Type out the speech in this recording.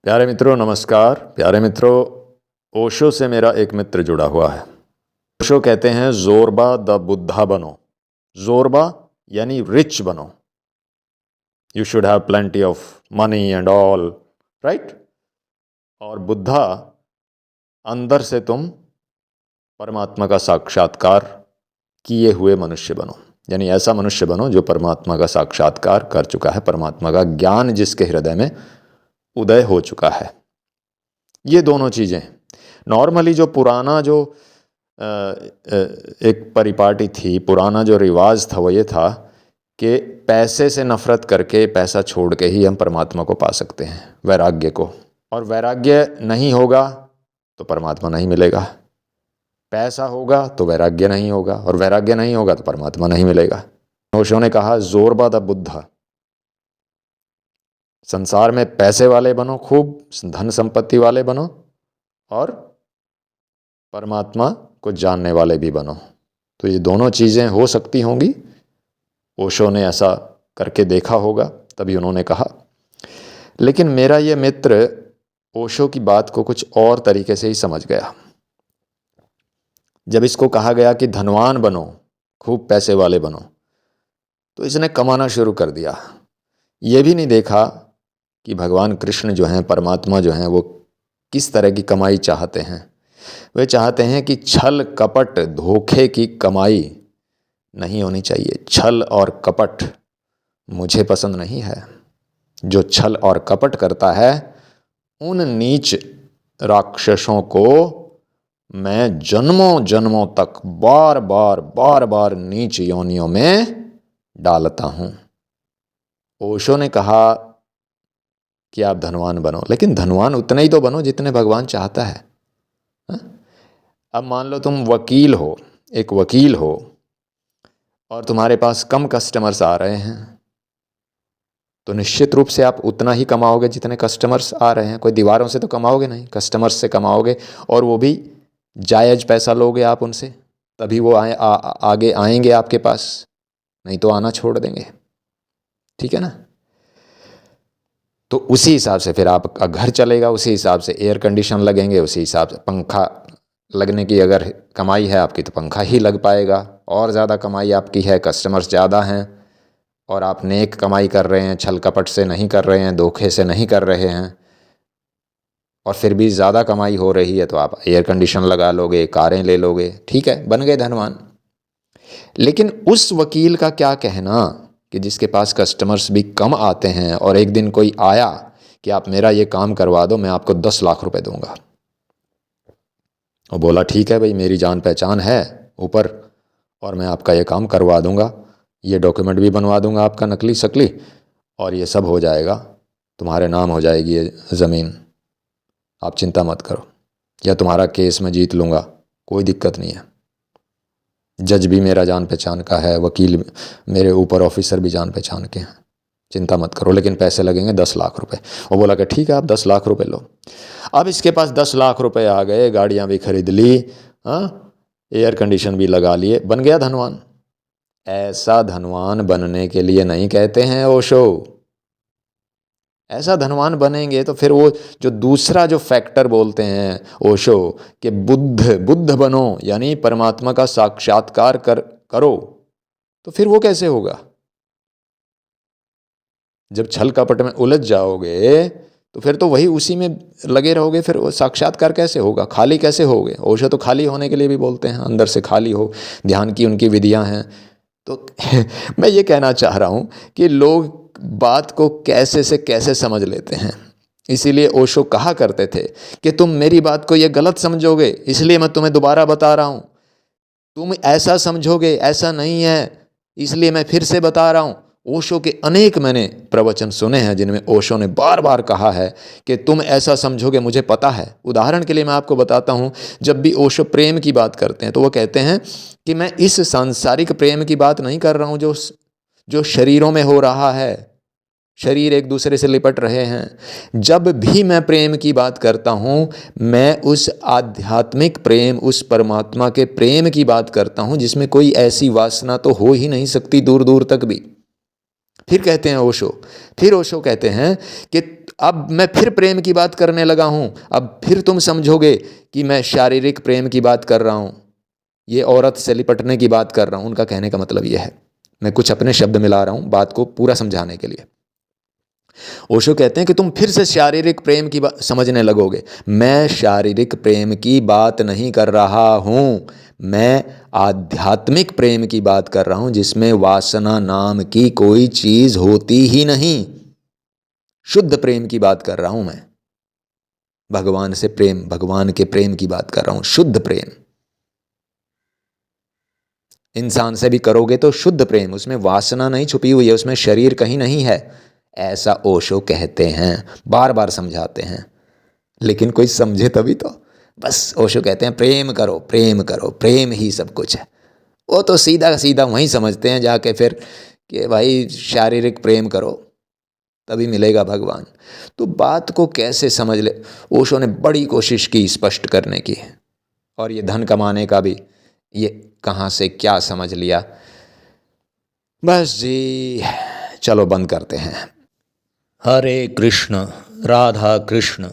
प्यारे मित्रों नमस्कार। प्यारे मित्रों, ओशो से मेरा एक मित्र जुड़ा हुआ है। ओशो कहते हैं जोरबा द बुद्धा बनो। जोरबा यानी रिच बनो। You should have plenty of money and all, right. और बुद्धा, अंदर से तुम परमात्मा का साक्षात्कार किए हुए मनुष्य बनो। यानी ऐसा मनुष्य बनो जो परमात्मा का साक्षात्कार कर चुका है, परमात्मा का ज्ञान जिसके हृदय में उदय हो चुका है। ये दोनों चीज़ें नॉर्मली जो पुराना जो एक परिपाटी थी, पुराना जो रिवाज था वो ये था कि पैसे से नफरत करके पैसा छोड़ के ही हम परमात्मा को पा सकते हैं, वैराग्य को। और वैराग्य नहीं होगा तो परमात्मा नहीं मिलेगा। पैसा होगा तो वैराग्य नहीं होगा, और वैराग्य नहीं होगा तो परमात्मा नहीं मिलेगा। ओशो ने कहा जोरबा द बुद्धा। संसार में पैसे वाले बनो, खूब धन संपत्ति वाले बनो, और परमात्मा को जानने वाले भी बनो। तो ये दोनों चीज़ें हो सकती होंगी। ओशो ने ऐसा करके देखा होगा, तभी उन्होंने कहा। लेकिन मेरा ये मित्र ओशो की बात को कुछ और तरीके से ही समझ गया। जब इसको कहा गया कि धनवान बनो, खूब पैसे वाले बनो, तो इसने कमाना शुरू कर दिया। ये भी नहीं देखा कि भगवान कृष्ण जो हैं, परमात्मा जो हैं, वो किस तरह की कमाई चाहते हैं। वे चाहते हैं कि छल कपट धोखे की कमाई नहीं होनी चाहिए। छल और कपट मुझे पसंद नहीं है। जो छल और कपट करता है उन नीच राक्षसों को मैं जन्मों जन्मों तक बार बार नीच योनियों में डालता हूँ। ओशो ने कहा कि आप धनवान बनो, लेकिन धनवान उतने ही तो बनो जितने भगवान चाहता है। अब मान लो तुम वकील हो, एक वकील हो, और तुम्हारे पास कम कस्टमर्स आ रहे हैं, तो निश्चित रूप से आप उतना ही कमाओगे जितने कस्टमर्स आ रहे हैं। कोई दीवारों से तो कमाओगे नहीं, कस्टमर्स से कमाओगे, और वो भी जायज़ पैसा लोगे आप उनसे, तभी वो आगे आएंगे आपके पास, नहीं तो आना छोड़ देंगे। ठीक है ना। तो उसी हिसाब से फिर आपका घर चलेगा, उसी हिसाब से एयर कंडीशन लगेंगे, उसी हिसाब से पंखा लगने की अगर कमाई है आपकी तो पंखा ही लग पाएगा। और ज़्यादा कमाई आपकी है, कस्टमर्स ज़्यादा हैं, और आप नेक कमाई कर रहे हैं, छल कपट से नहीं कर रहे हैं, धोखे से नहीं कर रहे हैं, और फिर भी ज़्यादा कमाई हो रही है, तो आप एयर कंडीशन लगा लोगे, कारें ले लोगे, ठीक है, बन गए धनवान। लेकिन उस वकील का क्या कहना कि जिसके पास कस्टमर्स भी कम आते हैं, और एक दिन कोई आया कि आप मेरा ये काम करवा दो, मैं आपको 10 लाख रुपए दूंगा। और बोला ठीक है भाई, मेरी जान पहचान है ऊपर, और मैं आपका ये काम करवा दूंगा, ये डॉक्यूमेंट भी बनवा दूंगा आपका नकली शकली, और ये सब हो जाएगा, तुम्हारे नाम हो जाएगी ये ज़मीन, आप चिंता मत करो, या तुम्हारा केस मैं जीत लूँगा, कोई दिक्कत नहीं है। जज भी मेरा जान पहचान का है, वकील मेरे ऊपर ऑफिसर भी जान पहचान के हैं, चिंता मत करो, लेकिन पैसे लगेंगे 10 लाख रुपए। वो बोला कि ठीक है, आप 10 लाख रुपए लो। अब इसके पास 10 लाख रुपए आ गए, गाड़ियां भी खरीद ली, हाँ, एयर कंडीशन भी लगा लिए, बन गया धनवान। ऐसा धनवान बनने के लिए नहीं कहते हैं ओशो। ऐसा धनवान बनेंगे तो फिर वो जो दूसरा जो फैक्टर बोलते हैं ओशो कि बुद्ध बनो, यानी परमात्मा का साक्षात्कार करो, तो फिर वो कैसे होगा। जब छल कपट में उलझ जाओगे तो फिर तो वही उसी में लगे रहोगे, फिर वो साक्षात्कार कैसे होगा, खाली कैसे होगे। ओशो तो खाली होने के लिए भी बोलते हैं, अंदर से खाली हो, ध्यान की उनकी विधियां हैं। तो मैं ये कहना चाह रहा हूँ कि लोग बात को कैसे से कैसे समझ लेते हैं। इसीलिए ओशो कहा करते थे कि तुम मेरी बात को ये गलत समझोगे, इसलिए मैं तुम्हें दोबारा बता रहा हूँ। तुम ऐसा समझोगे, ऐसा नहीं है, इसलिए मैं फिर से बता रहा हूँ। ओशो के अनेक मैंने प्रवचन सुने हैं जिनमें ओशो ने बार बार कहा है कि तुम ऐसा समझोगे, मुझे पता है। उदाहरण के लिए मैं आपको बताता हूँ, जब भी ओशो प्रेम की बात करते हैं तो वो कहते हैं कि मैं इस सांसारिक प्रेम की बात नहीं कर रहा हूँ जो शरीरों में हो रहा है, शरीर एक दूसरे से लिपट रहे हैं। जब भी मैं प्रेम की बात करता हूँ, मैं उस आध्यात्मिक प्रेम, उस परमात्मा के प्रेम की बात करता हूँ जिसमें कोई ऐसी वासना तो हो ही नहीं सकती दूर दूर तक भी। फिर कहते हैं ओशो कहते हैं कि अब मैं फिर प्रेम की बात करने लगा हूँ, अब फिर तुम समझोगे कि मैं शारीरिक प्रेम की बात कर रहा हूँ, ये औरत से लिपटने की बात कर रहा हूँ। उनका कहने का मतलब ये है, मैं कुछ अपने शब्द मिला रहा हूँ बात को पूरा समझाने के लिए। ओशो कहते हैं कि तुम फिर से शारीरिक प्रेम की बात समझने लगोगे। मैं शारीरिक प्रेम की बात नहीं कर रहा हूँ, मैं आध्यात्मिक प्रेम की बात कर रहा हूँ, जिसमें वासना नाम की कोई चीज़ होती ही नहीं। शुद्ध प्रेम की बात कर रहा हूँ मैं, भगवान से प्रेम, भगवान के प्रेम की बात कर रहा हूँ, शुद्ध प्रेम। इंसान से भी करोगे तो शुद्ध प्रेम, उसमें वासना नहीं छुपी हुई है, उसमें शरीर कहीं नहीं है, ऐसा ओशो कहते हैं, बार बार समझाते हैं। लेकिन कोई समझे तभी तो। बस ओशो कहते हैं प्रेम करो, प्रेम करो, प्रेम ही सब कुछ है। वो तो सीधा सीधा वहीं समझते हैं जाके फिर कि भाई शारीरिक प्रेम करो तभी मिलेगा भगवान। तो बात को कैसे समझ ले, ओशो ने बड़ी कोशिश की स्पष्ट करने की। और ये धन कमाने का भी, ये कहाँ से क्या समझ लिया। बस जी, चलो बंद करते हैं। हरे कृष्ण, राधा कृष्ण।